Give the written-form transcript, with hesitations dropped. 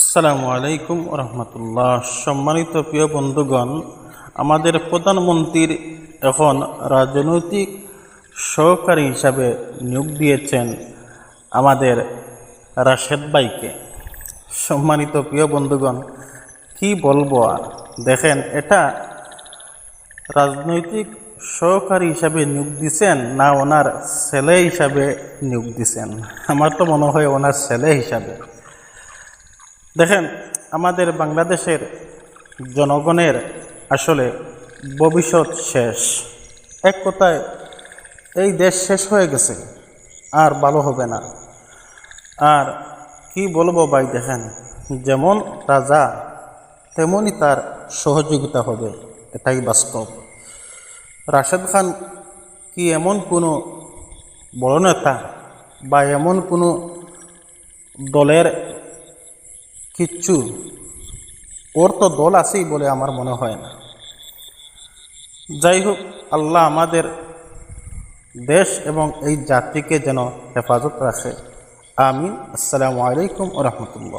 আসসালামু আলাইকুম রহমতুল্লাহ। সম্মানিত প্রিয় বন্ধুগণ, আমাদের প্রধানমন্ত্রীর এখন রাজনৈতিক সহকারী হিসাবে নিয়োগ দিয়েছেন আমাদের রাশেদ ভাইকে। সম্মানিত প্রিয় বন্ধুগণ, কি বলবো আর, দেখেন, এটা রাজনৈতিক সহকারী হিসাবে নিয়োগ দিছেন না ওনার ছেলে হিসাবে নিয়োগ দিছেন? আমার তো মনে হয় ওনার ছেলে হিসাবে। দেখেন, আমাদের বাংলাদেশের জনগণের আসলে ভবিষ্যৎ শেষ। এক কথায় এই দেশ শেষ হয়ে গেছে, আর ভালো হবে না। আর কি বলবো ভাই, দেখেন, যেমন রাজা তেমনই তার সহযোগিতা হবে, এটাই বাস্তব। রাশেদ খান কি এমন কোনো বড় নেতা বা এমন কোনো দলের কিচ্ছু? ওর তো দল আছেই বলে আমার মনে হয় না। যাই হোক, আল্লাহ আমাদের দেশ এবং এই জাতিকে যেন হেফাজত রাখে। আমিন। আসসালামু আলাইকুম ওয়া রাহমাতুল্লাহ।